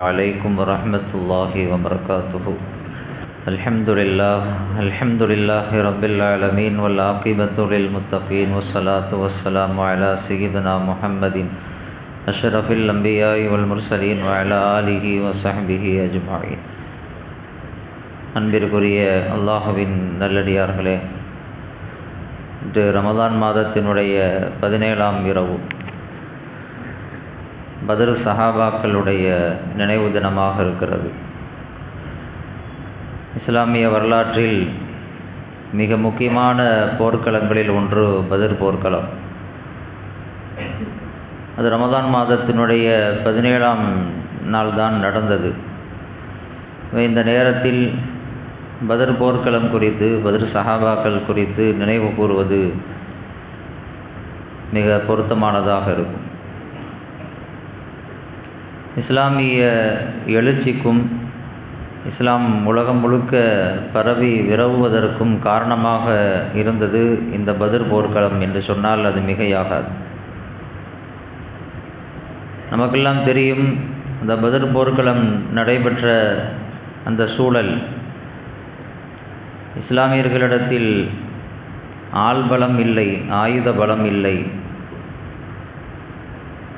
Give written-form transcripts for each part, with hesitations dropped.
عليكم ورحمة الله وبركاته. الحمد لله رب العالمين والعاقبة للمتقين والصلاة والسلام على سيدنا محمد أشرف الأنبياء والمرسلين وعلى آله وصحبه أجمعين. அன்பிற்குரிய அல்லாஹ்வின் நல்லடியார்களே, இன்று ரமதான் மாதத்தினுடைய 17ஆம் இரவு பத்ர் சஹாபாக்களுடைய நினைவு தினமாக இருக்கிறது. இஸ்லாமிய வரலாற்றில் மிக முக்கியமான போர்க்களங்களில் ஒன்று பத்ர் போர்க்களம். அது ரமதான் மாதத்தினுடைய 17ஆம் நாள் தான் நடந்தது. இந்த நேரத்தில் பத்ர் போர்க்களம் குறித்து, பத்ர் சஹாபாக்கள் குறித்து நினைவு கூறுவது மிக பொருத்தமானதாக இருக்கும். இஸ்லாமிய எழுச்சிக்கும் இஸ்லாம் உலகம் முழுக்க பரவி விரவுவதற்கும் காரணமாக இருந்தது இந்த பத்ர் போர்க்களம் என்று சொன்னால் அது மிகையாகாது. நமக்கெல்லாம் தெரியும், அந்த பத்ர் போர்க்களம் நடைபெற்ற அந்த சூழல், இஸ்லாமியர்களிடத்தில் ஆள்பலம் இல்லை, ஆயுத பலம் இல்லை.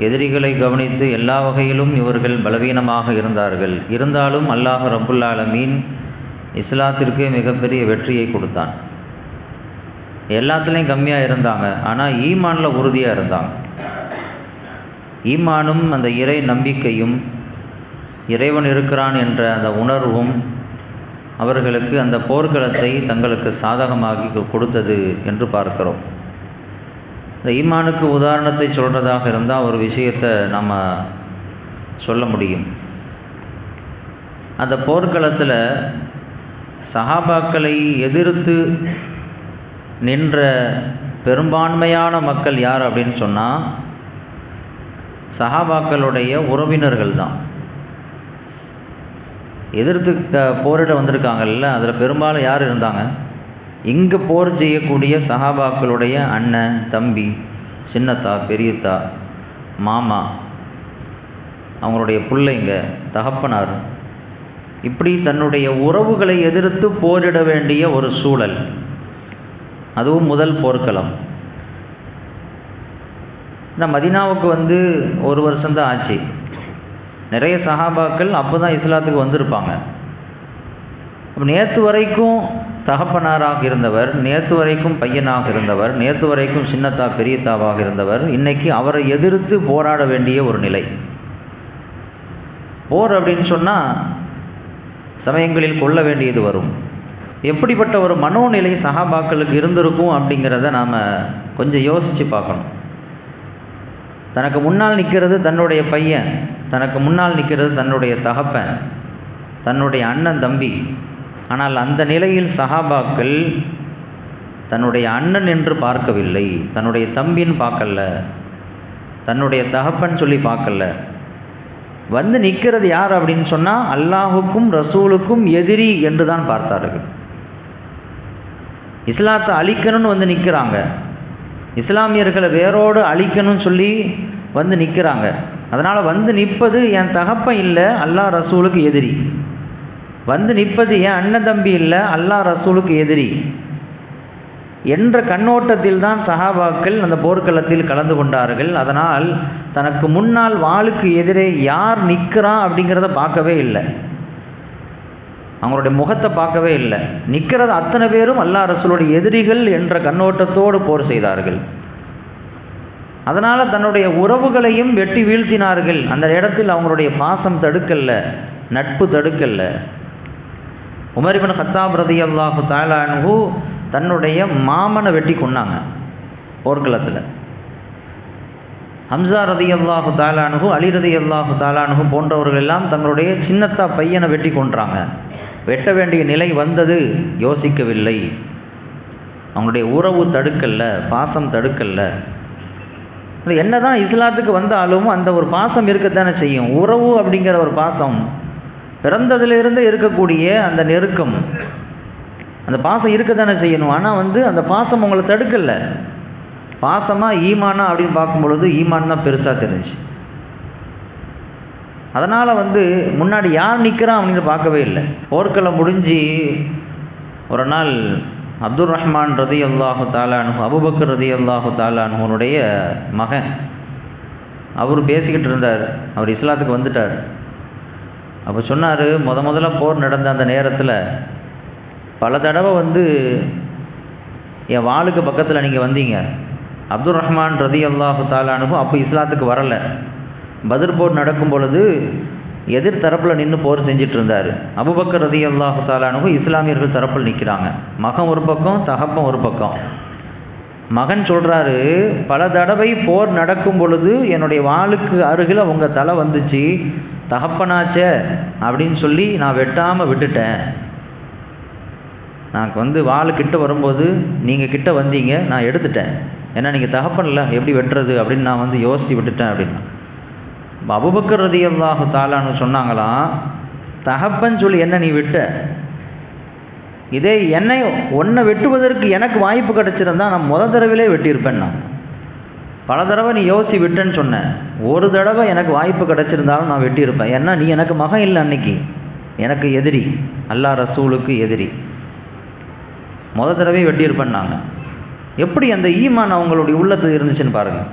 எதிரிகளை கவனித்து எல்லா வகையிலும் இவர்கள் பலவீனமாக இருந்தார்கள். இருந்தாலும் அல்லாஹ் ரப்புல் ஆலமீன் இஸ்லாத்திற்கு மிகப்பெரிய வெற்றியை கொடுத்தான். எல்லாத்துலேயும் கம்மியாக இருந்தாங்க, ஆனால் ஈமானில் உறுதியாக இருந்தாங்க. ஈமானும் அந்த இறை நம்பிக்கையும் இறைவன் இருக்கிறான் என்ற அந்த உணர்வும் அவர்களுக்கு அந்த போர்க்களத்தை தங்களுக்கு சாதகமாகி கொடுத்தது என்று பார்க்கிறோம். இந்த ஈமானுக்கு உதாரணத்தை சொல்கிறதாக இருந்தால் ஒரு விஷயத்தை நம்ம சொல்ல முடியும். அந்த போர்க்களத்தில் சஹாபாக்களை எதிர்த்து நின்ற பெரும்பான்மையான மக்கள் யார் அப்படின்னு சொன்னால் சஹாபாக்களுடைய உறவினர்கள் தான். எதிர்த்து போரிட வந்திருக்காங்கல்ல, அதில் பெரும்பாலும் யார் இருந்தாங்க? இங்கே போர் செய்யக்கூடிய சஹாபாக்களுடைய அண்ணன், தம்பி, சின்னத்தா, பெரியத்தா, மாமா, அவங்களுடைய பிள்ளைங்க, தகப்பனார், இப்படி தன்னுடைய உறவுகளை எதிர்த்து போரிட வேண்டிய ஒரு சூழல். அதுவும் முதல் போர்க்களம். இந்த மதீனாவுக்கு ஒரு வருஷம்தான் ஆச்சு. நிறைய சஹாபாக்கள் அப்போ தான் இஸ்லாத்துக்கு வந்திருப்பாங்க. நேற்று வரைக்கும் தகப்பனாராக இருந்தவர், நேற்று வரைக்கும் பையனாக இருந்தவர், நேற்று வரைக்கும் சின்னத்தா பெரியத்தாவாக இருந்தவர், இன்னைக்கு அவரை எதிர்த்து போராட வேண்டிய ஒரு நிலை. போர் அப்படின்னு சொன்னால் சமயங்களில் கொள்ள வேண்டியது வரும். எப்படிப்பட்ட ஒரு மனோநிலை சஹாபாக்களுக்கு இருந்திருக்கும் அப்படிங்கிறத நாம் கொஞ்சம் யோசித்து பார்க்கணும். தனக்கு முன்னால் நிற்கிறது தன்னுடைய பையன், தனக்கு முன்னால் நிற்கிறது தன்னுடைய தகப்பன், தன்னுடைய அண்ணன், தம்பி. ஆனால் அந்த நிலையில் சஹாபாக்கள் தன்னுடைய அண்ணன் என்று பார்க்கவில்லை, தன்னுடைய தம்பின்னு பார்க்கல, தன்னுடைய தகப்பன் சொல்லி பார்க்கல. நிற்கிறது யார் அப்படின்னு சொன்னால் அல்லாஹுக்கும் ரசூலுக்கும் எதிரி என்று தான் பார்த்தார்கள். இஸ்லாத்தை அழிக்கணும்னு நிற்கிறாங்க, இஸ்லாமியர்களை வேரோடு அழிக்கணும்னு சொல்லி நிற்கிறாங்க. அதனால் நிற்பது என் தகப்பன் இல்லை, அல்லாஹ் ரசூலுக்கு எதிரி. நிற்பது என் அண்ணன் தம்பி இல்லை, அல்லாஹ் ரசூலுக்கு எதிரி என்ற கண்ணோட்டத்தில் தான் சஹாபாக்கள் அந்த போர்க்களத்தில் கலந்து கொண்டார்கள். அதனால் தனக்கு முன்னால் வாளுக்கு எதிரே யார் நிற்கிறான் அப்படிங்கிறத பார்க்கவே இல்லை, அவங்களுடைய முகத்தை பார்க்கவே இல்லை. நிற்கிறது அத்தனை பேரும் அல்லாஹ் ரசூலுடைய எதிரிகள் என்ற கண்ணோட்டத்தோடு போர் செய்தார்கள். அதனால் தன்னுடைய உறவுகளையும் வெட்டி வீழ்த்தினார்கள். அந்த இடத்தில் அவங்களுடைய பாசம் தடுக்கல்ல, நட்பு தடுக்கல்ல. உமர் இப்னு கத்தாப் ரலியல்லாஹு தஆலா அன்ஹு தன்னுடைய மாமனை வெட்டி கொன்னாங்க போர்க்களத்தில். ஹம்சா ரலியல்லாஹு தஆலா அன்ஹு, அலி ரலியல்லாஹு தஆலா அன்ஹு போன்றவர்கள் எல்லாம் தங்களுடைய சின்னத்தா பையனை வெட்டி கொன்றாங்க. வெட்ட வேண்டிய நிலை வந்தது, யோசிக்கவில்லை. அவங்களுடைய உறவு தடுக்கல்ல, பாசம் தடுக்கல்ல. என்னதான் இஸ்லாத்துக்கு வந்தாலும் அந்த ஒரு பாசம் இருக்கத்தானே செய்யும். உறவு அப்படிங்கிற ஒரு பாசம் பிறந்ததிலிருந்து இருக்கக்கூடிய அந்த நெருக்கம், அந்த பாசம் இருக்கத்தானே செய்யணும். ஆனால் அந்த பாசம் உங்களை தடுக்கலை. பாசமாக ஈமானா அப்படின்னு பார்க்கும் பொழுது ஈமான் தான் பெருசாக தெரிஞ்சு. அதனால் முன்னாடி யார் நிற்கிறான் அப்படின்னு பார்க்கவே இல்லை. போர்க்களம் முடிஞ்சு ஒரு நாள் அப்துல் ரஹ்மான் ரலியல்லாஹு தஆலா அன்ஹு, அபூபக்கர் ரலியல்லாஹு தஆலா அன்ஹுனுடைய மகன், அவர் பேசிக்கிட்டு இருந்தார். அவர் இஸ்லாத்துக்கு வந்துட்டார். அப்போ சொன்னார், முதல்ல போர் நடந்த அந்த நேரத்தில் பல தடவை என் வாளுக்கு பக்கத்தில் நீங்கள் வந்தீங்க. அப்துல் ரஹ்மான் ரலியல்லாஹு தஆலா அன்ஹு அப்போ இஸ்லாத்துக்கு வரலை. பத்ர் போர் நடக்கும் பொழுது எதிர் தரப்பில் நின்று போர் செஞ்சிட்டு இருந்தார். அபூபக்கர் ரலியல்லாஹு தஆலா அன்ஹு இஸ்லாமியர்கள் தரப்பில் நிற்கிறாங்க. மகன் ஒரு பக்கம், தகப்பன் ஒரு பக்கம். மகன் சொல்கிறாரு, பல தடவை போர் நடக்கும் பொழுது என்னுடைய வாளுக்கு அருகில் உங்கள் தலை வந்துச்சு, தகப்பனாச்சே அப்படின்னு சொல்லி நான் வெட்டாமல் விட்டுட்டேன். நான் வாளுக்கிட்ட வரும்போது நீங்கள் கிட்ட வந்தீங்க, நான் எடுத்துட்டேன். ஏன்னா நீங்கள் தகப்பன்ல எப்படி வெட்டுறது அப்படின்னு நான் யோசித்து விட்டுட்டேன் அப்படின்னா. அபூபக்கர் ரலியல்லாஹு தஆலான்னு சொன்னாங்களாம், தகப்பன் சொல்லி என்ன நீ விட்ட, இதே என்னை ஒன்றை வெட்டுவதற்கு எனக்கு வாய்ப்பு கிடைச்சிருந்தா நான் தடவையிலே வெட்டியிருப்பேன். நான் பல தடவை நீ யோசித்து விட்டேன்னு சொன்னேன், ஒரு தடவை எனக்கு வாய்ப்பு கிடைச்சிருந்தாலும் நான் வெட்டியிருப்பேன். ஏன்னா நீ எனக்கு மகன் இல்லை, அன்னைக்கு எனக்கு எதிரி, அல்லாஹ் ரசூலுக்கு எதிரி. தடவை வெட்டியிருப்பேன். நாங்கள் எப்படி அந்த ஈமான் அவங்களுடைய உள்ளத்தில் இருந்துச்சுன்னு பாருங்கள்.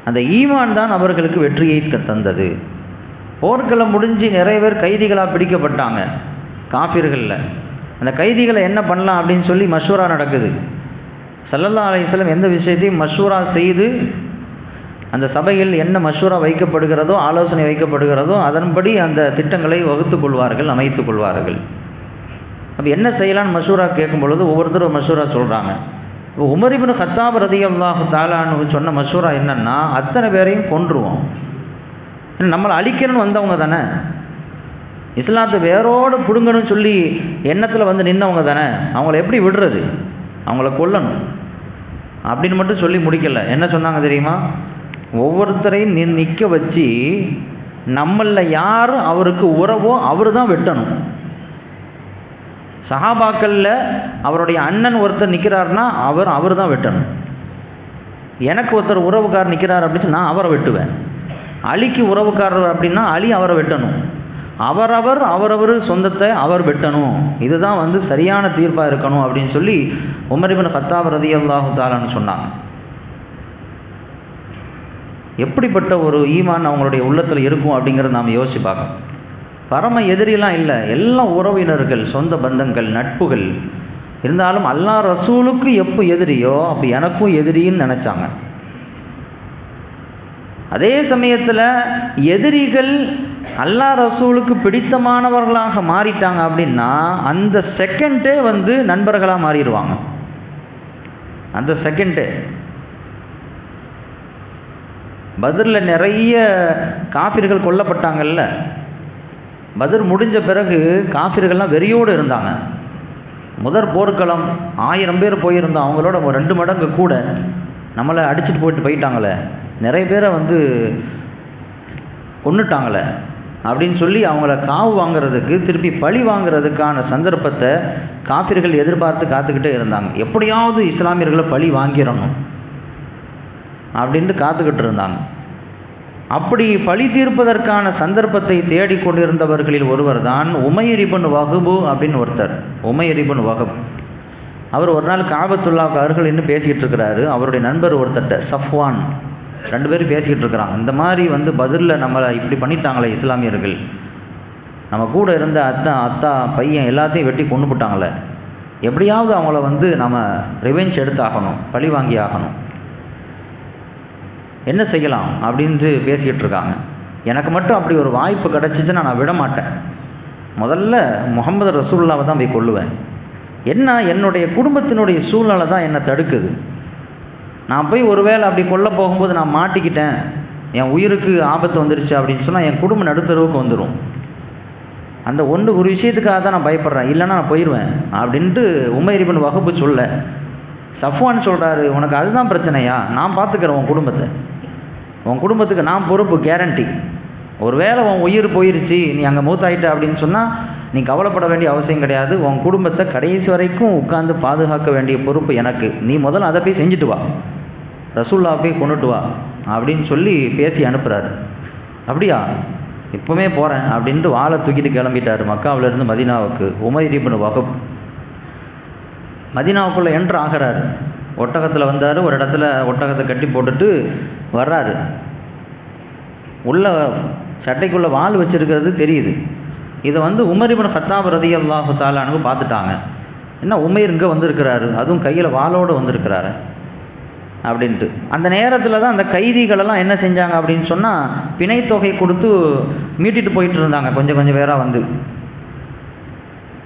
அந்த ஈமான் தான் அவர்களுக்கு வெற்றியை தந்தது. போர்க்களம் முடிஞ்சு நிறைய பேர் கைதிகளாக பிடிக்கப்பட்டாங்க காஃபிர்களில். அந்த கைதிகளை என்ன பண்ணலாம் அப்படின்னு சொல்லி மஷூரா நடக்குது. ஸல்லல்லாஹு அலைஹி வஸல்லம் எந்த விஷயத்தையும் மஷூரா செய்து அந்த சபையில் என்ன மஷூரா வைக்கப்படுகிறதோ, ஆலோசனை வைக்கப்படுகிறதோ அதன்படி அந்த திட்டங்களை வகுத்துக் கொள்வார்கள், அமைத்துக் கொள்வார்கள். அப்போ என்ன செய்யலான்னு மஷூரா கேட்கும் பொழுது ஒவ்வொருத்தரும் மஷூரா சொல்கிறாங்க. இப்போ உமர் இப்னு கத்தாப் ரலியல்லாஹு தஆலா அன்ஹு சொன்ன மஷூரா என்னன்னா, அத்தனை பேரையும் கொன்றுவோம். நம்மளை அழிக்கணும்னு வந்தவங்க தானே, இஸ்லாத்தை வேரோடு பிடுங்கணும்னு சொல்லி எண்ணத்தில் நின்னவங்க தானே, அவங்கள எப்படி விடுறது, அவங்கள கொல்லணும் அப்படின்னு மட்டும் சொல்லி முடிக்கலை. என்ன சொன்னாங்க தெரியுமா, ஒவ்வொருத்தரையும் நிற்க வச்சு நம்மளில் யார் அவருக்கு உறவோ அவர் தான் வெட்டணும். சஹாபாக்களில் அவருடைய அண்ணன் ஒருத்தர் நிற்கிறாருன்னா அவர் தான் வெட்டணும். எனக்கு ஒருத்தர் உறவுக்காரர் நிற்கிறார் அப்படின்னு நான் அவரை வெட்டுவேன். அலிக்கு உறவுக்காரர் அப்படின்னா அலி அவரை வெட்டணும். அவரவர் சொந்தத்தை அவர் வெட்டணும். இதுதான் சரியான தீர்ப்பாக இருக்கணும் அப்படின்னு சொல்லி உமர் இப்னு கத்தாப் ரலியல்லாஹு தஆலான்னு சொன்னாங்க. எப்படிப்பட்ட ஒரு ஈமான் அவங்களுடைய உள்ளத்தில் இருக்கும் அப்படிங்கிறத நாம் யோசிச்சு பார்க்கணும். பரம எதிரிலாம் இல்லை, எல்லாம் உறவினர்கள், சொந்த பந்தங்கள், நட்புகள். இருந்தாலும் அல்லாஹ் ரசூலுக்கு எப்போ எதிரியோ அப்போ எனக்கும் எதிரின்னு நினச்சாங்க. அதே சமயத்தில் எதிரிகள் அல்லாஹ் ரசூலுக்கு பிடித்தமானவர்களாக மாறிட்டாங்க அப்படின்னா அந்த செகண்டே நண்பர்களாக மாறிடுவாங்க. அந்த செகண்டே பத்ரில் நிறைய காஃபிர்கள் கொல்லப்பட்டாங்கல்ல. பத்ர் முடிஞ்ச பிறகு காஃபிர்கள்லாம் வெறியோடு இருந்தாங்க. முதற் போர்க்களம் 1000 பேர் போயிருந்தோம், அவங்களோட 2 மடங்கு கூட நம்மளை அடிச்சுட்டு போயிட்டாங்களே, நிறைய பேரை கொன்னுட்டாங்களே அப்படின்னு சொல்லி அவங்கள காவு வாங்கிறதுக்கு, திருப்பி பழி வாங்கிறதுக்கான சந்தர்ப்பத்தை காஃபிர்கள் எதிர்பார்த்து காத்துக்கிட்டே இருந்தாங்க. எப்படியாவது இஸ்லாமியர்களை பழி வாங்கிடணும் அப்படின்ட்டு காத்துக்கிட்டு இருந்தாங்க. அப்படி பழி தீர்ப்பதற்கான சந்தர்ப்பத்தை தேடிக்கொண்டிருந்தவர்களில் ஒருவர் தான் உமைர் இப்னு வஹப் அப்படின்னு ஒருத்தர். உமைர் இப்னு வஹப் அவர் ஒரு நாள் காபத்துல்லாஹ்வுக்கு அருகில் நின்று பேசிக்கிட்டு இருக்கிறாரு. அவருடைய நண்பர் ஒருத்தட்ட சஃப்வான், 2 பேரும் பேசிக்கிட்டு இருக்கிறாங்க. இந்த மாதிரி பத்ரில் நம்மளை இப்படி பண்ணிட்டாங்களே இஸ்லாமியர்கள், நம்ம கூட இருந்த அத்தா பையன் எல்லாத்தையும் வெட்டி கொண்டு போட்டாங்களே, எப்படியாவது அவங்கள நம்ம ரிவெஞ்ச் எடுத்து ஆகணும், பழி வாங்கி ஆகணும், என்ன செய்யலாம் அப்படின்ட்டு பேசிக்கிட்டு இருக்காங்க. எனக்கு மட்டும் அப்படி ஒரு வாய்ப்பு கிடச்சிச்சுன்னா நான் விட மாட்டேன். முதல்ல முஹம்மது ரசூலுல்லாவை தான் போய் கொல்லுவேன். என்ன என்னுடைய குடும்பத்தினுடைய சூழ்நிலை தான் என்னை தடுக்குது. நான் போய் ஒருவேளை அப்படி கொல்ல போகும்போது நான் மாட்டிக்கிட்டேன், என் உயிருக்கு ஆபத்து வந்துருச்சு அப்படின்னு சொன்னால் என் குடும்பம் நடுத்தருவுக்கு வந்துடும். அந்த ஒரு விஷயத்துக்காக தான் நான் பயப்படுறேன், இல்லைன்னா நான் போயிடுவேன் அப்படின்ட்டு உமைர் இப்னு வஹப் சொல்ல. சஃப்வான் சொல்கிறாரு, உனக்கு அதுதான் பிரச்சனையா, நான் பார்த்துக்கிறேன் உன் குடும்பத்தை, உன் குடும்பத்துக்கு நான் பொறுப்பு, கேரண்டி. ஒருவேளை உன் உயிர் போயிருச்சு, நீ அங்கே மூத்தாயிட்ட அப்படின்னு சொன்னால் நீ கவலைப்பட வேண்டிய அவசியம் கிடையாது, உன் குடும்பத்தை கடைசி வரைக்கும் உட்கார்ந்து பாதுகாக்க வேண்டிய பொறுப்பு எனக்கு, நீ முதல்ல அதை போய் செஞ்சுட்டு வா, ரசூலுல்லாஹ் போய் கொண்டுட்டு வா அப்படின்னு சொல்லி பேசி அனுப்புகிறாரு. அப்படியா, இப்போவே போகிறேன் அப்படின்ட்டு வாளை தூக்கிட்டு கிளம்பிட்டார் மக்காவிலேருந்து மதீனாவுக்கு. உமைர் இப்னு வஹப் மதீனாவுக்குள்ளே என்ட்ரு ஆகிறாரு. ஒட்டகத்தில் வந்தார், ஒரு இடத்துல ஒட்டகத்தை கட்டி போட்டுட்டு வர்றாரு. உள்ள சட்டைக்குள்ளே வாள் வச்சுருக்கிறது தெரியுது. இதை உமர் இப்னு கத்தாப் ரலியல்லாஹு தஆலா அன்ஹு பார்த்துட்டாங்க. என்ன உமைர் இங்கே வந்திருக்கிறாரு, அதுவும் கையில் வாளோடு வந்திருக்கிறாரு அப்படின்ட்டு. அந்த நேரத்தில் தான் அந்த கைதிகளெல்லாம் என்ன செஞ்சாங்க அப்படின்னு சொன்னால், பிணைத்தொகை கொடுத்து மீட்டிட்டு போயிட்டு இருந்தாங்க கொஞ்சம் பேராக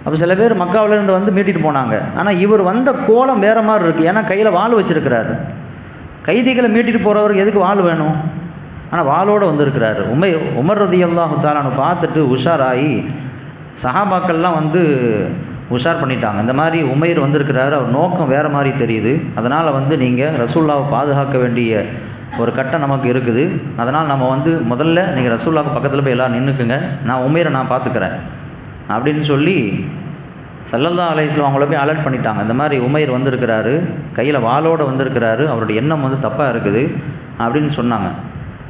அப்போ சில பேர் மக்காவிலேருந்து மீட்டிட்டு போனாங்க. ஆனால் இவர் வந்த கோலம் வேறு மாதிரி இருக்குது. ஏன்னா கையில் வாள் வச்சுருக்கிறாரு. கைதிகளை மீட்டிட்டு போகிறவருக்கு எதுக்கு வாள் வேணும்? ஆனால் வாளோடு வந்திருக்கிறாரு. உமர் ரலியல்லாஹு தஆலா பார்த்துட்டு உஷாராகி சஹாபாக்கள்லாம் உஷார் பண்ணிட்டாங்க. இந்த மாதிரி உமைர் வந்திருக்கிறாரு, அவர் நோக்கம் வேறு மாதிரி தெரியுது. அதனால் நீங்கள் ரசூலுல்லாவை பாதுகாக்க வேண்டிய ஒரு கட்டம் நமக்கு இருக்குது. அதனால் நம்ம முதல்ல நீங்கள் ரசூலுல்லாவுக்கு பக்கத்தில் போய் எல்லாம் நின்றுக்குங்க, நான் உமைரை நான் பார்த்துக்கிறேன் அப்படின்னு சொல்லி ஸல்லல்லாஹு அலைஹி வஸல்லம் அவங்கள போய் அலர்ட் பண்ணிட்டாங்க. இந்த மாதிரி உமைர் வந்திருக்கிறாரு, கையில் வாளோடு வந்திருக்கிறாரு, அவருடைய எண்ணம் தப்பாக இருக்குது அப்படின்னு சொன்னாங்க.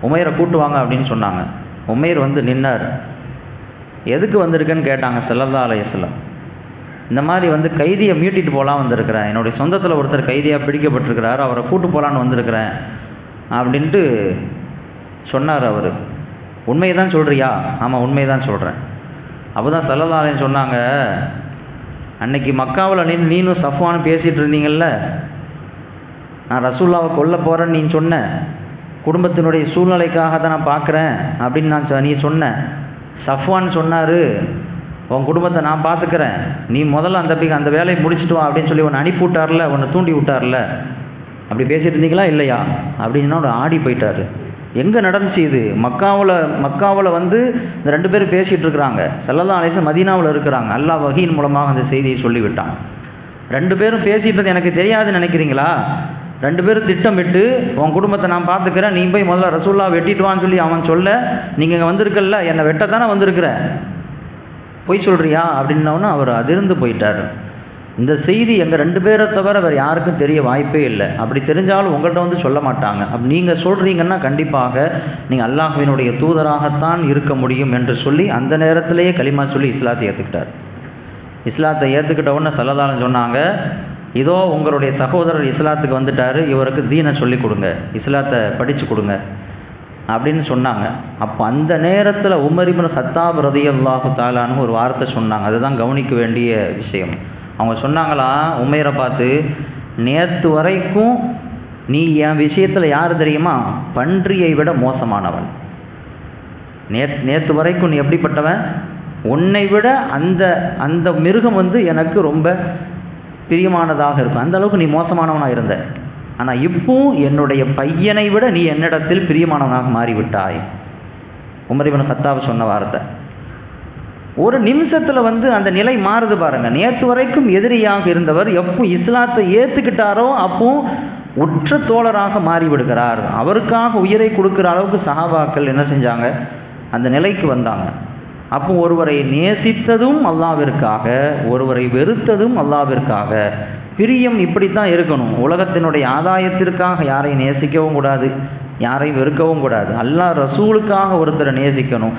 உமைரை கூட்டுவாங்க அப்படின்னு சொன்னாங்க. உமைர் நின்னார். எதுக்கு வந்திருக்கேன்னு கேட்டாங்க ஸல்லல்லாஹு அலைஹி வஸல்லம். இந்த மாதிரி கைதியை மீட்டிட்டு போகலாம் வந்திருக்கிறேன், என்னுடைய சொந்தத்தில் ஒருத்தர் கைதியாக பிடிக்கப்பட்டிருக்கிறார், அவரை கூட்டு போகலான்னு வந்திருக்கிறேன் அப்படின்ட்டு சொன்னார். அவர் உண்மையை தான் சொல்கிறியா? ஆமாம் உண்மையை தான் சொல்கிறேன். அப்போ தான் ஸல்லல்லாஹு அலைஹி வஸல்லம் சொன்னாங்க, அன்னைக்கு மக்காவில் நீனும் சஃப்வான் பேசிகிட்டு இருந்தீங்கல்ல, நான் ரசூலுல்லாவை கொல்ல போகிறேன்னு நீ சொன்ன, குடும்பத்தினுடைய சூழ்நிலைக்காக தான் நான் பார்க்குறேன் அப்படின்னு நீ சொன்ன. சஃப்வான் சொன்னார், உன் குடும்பத்தை நான் பார்த்துக்கிறேன், நீ முதல்ல அந்த வேலையை முடிச்சுட்டு வா அப்படின்னு சொல்லி உன்னை அனுப்பி விட்டார்ல, உன்னை தூண்டி விட்டார்ல, அப்படி பேசிட்டு இருந்தீங்களா இல்லையா அப்படின்னா ஒரு ஆடி போயிட்டார். எங்கே நடந்துச்சு இது? மக்காவில் இந்த 2 பேரும் பேசிகிட்டு இருக்கிறாங்க. ஸல்லல்லாஹு அலைஹி வஸல்லம் மதீனாவில் இருக்கிறாங்க. அல்லாஹ் வஹீயின் மூலமாக அந்த செய்தியை சொல்லிவிட்டான். 2 பேரும் பேசிகிட்டு எனக்கு தெரியாதுன்னு நினைக்கிறீங்களா? 2 பேரும் திட்டமிட்டு உன் குடும்பத்தை நான் பார்த்துக்கிறேன், நீ போய் முதல்ல ரசூலுல்லாஹ் வெட்டிட்டு வான்னு சொல்லி அவன் சொல்ல, நீங்கள் இங்கே வந்திருக்கல்ல, என்னை வெட்டத்தானே வந்திருக்கிற, பொய் சொல்கிறியா அப்படின்னோன்னு அவர் அதிர்ந்து போயிட்டார். இந்த செய்தி எங்கள் 2 பேரை தவிர வேறு யாருக்கும் தெரிய வாய்ப்பே இல்லை. அப்படி தெரிஞ்சாலும் உங்கள்கிட்ட சொல்ல மாட்டாங்க. அப்போ நீங்கள் சொல்கிறீங்கன்னா கண்டிப்பாக நீங்கள் அல்லாஹ்வினுடைய தூதராகத்தான் இருக்க முடியும் என்று சொல்லி அந்த நேரத்திலேயே கலிமா சொல்லி இஸ்லாத்தை ஏற்றுக்கிட்டார். இஸ்லாத்தை ஏற்றுக்கிட்ட உடனே ஸல்லல்லாஹு அலைஹி வஸல்லம் சொன்னாங்க, இதோ உங்களுடைய சகோதரர் இஸ்லாத்துக்கு வந்துட்டார், இவருக்கு தீனை சொல்லி கொடுங்க, இஸ்லாத்தை படித்து கொடுங்க அப்படின்னு சொன்னாங்க. அப்போ அந்த நேரத்தில் உமர் இப்னு கத்தாப் ரலியல்லாஹு தஆலா அன்ஹு ஒரு வார்த்தை சொன்னாங்க. அதுதான் கவனிக்க வேண்டிய விஷயம். அவங்க சொன்னாங்களா உமைரை பார்த்து, நேற்று வரைக்கும் நீ என் விஷயத்தில் யார் தெரியுமா? பன்றியை விட மோசமானவன். நேற்று வரைக்கும் நீ எப்படிப்பட்டவன்? உன்னை விட அந்த மிருகம் எனக்கு ரொம்ப பிரியமானதாக இருக்கும், அந்த அளவுக்கு நீ மோசமானவனாக இருந்த. ஆனால் இப்போ என்னுடைய பையனை விட நீ என்னிடத்தில் பிரியமானவனாக மாறிவிட்டாய். உமர் இப்னு கத்தாப் சொன்ன வார்த்தை. ஒரு நிமிஷத்தில் அந்த நிலை மாறுது பாருங்க. நேற்று வரைக்கும் எதிரியாக இருந்தவர் எப்போ இஸ்லாத்தை ஏற்றுக்கிட்டாரோ அப்போ உற்ற தோழராக மாறிவிடுகிறார். அவருக்காக உயிரை கொடுக்குற அளவுக்கு சஹாபாக்கள் என்ன செஞ்சாங்க? அந்த நிலைக்கு வந்தாங்க. அப்போ ஒருவரை நேசித்ததும் அல்லாஹ்விற்காக, ஒருவரை வெறுத்ததும் அல்லாஹ்விற்காக. பிரியம் இப்படித்தான் இருக்கணும். உலகத்தினுடைய ஆதாயத்திற்காக யாரையும் நேசிக்கவும் கூடாது, யாரையும் வெறுக்கவும் கூடாது. அல்லாஹ் ரசூலுக்காக ஒருத்தரை நேசிக்கணும்,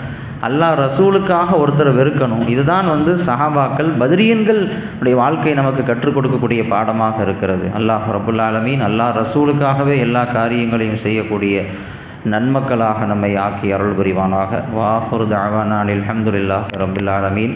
அல்லாஹ் ரசூலுக்காக ஒருத்தரை வெறுக்கணும். இதுதான் சஹாபாக்கள் பத்ரியன்கள் உடைய வாழ்க்கை நமக்கு கற்றுக் கொடுக்கக்கூடிய பாடமாக இருக்கிறது. அல்லாஹ் ரப்புல் ஆலமீன் அல்லாஹ் ரசூலுக்காகவே எல்லா காரியங்களையும் செய்யக்கூடிய நன்மக்களாக நம்மை ஆக்கி அருள் புரிவானாக. வாஹிரு தஅவானா அல்ஹம்துலில்லாஹி ரப்பில் ஆலமீன்.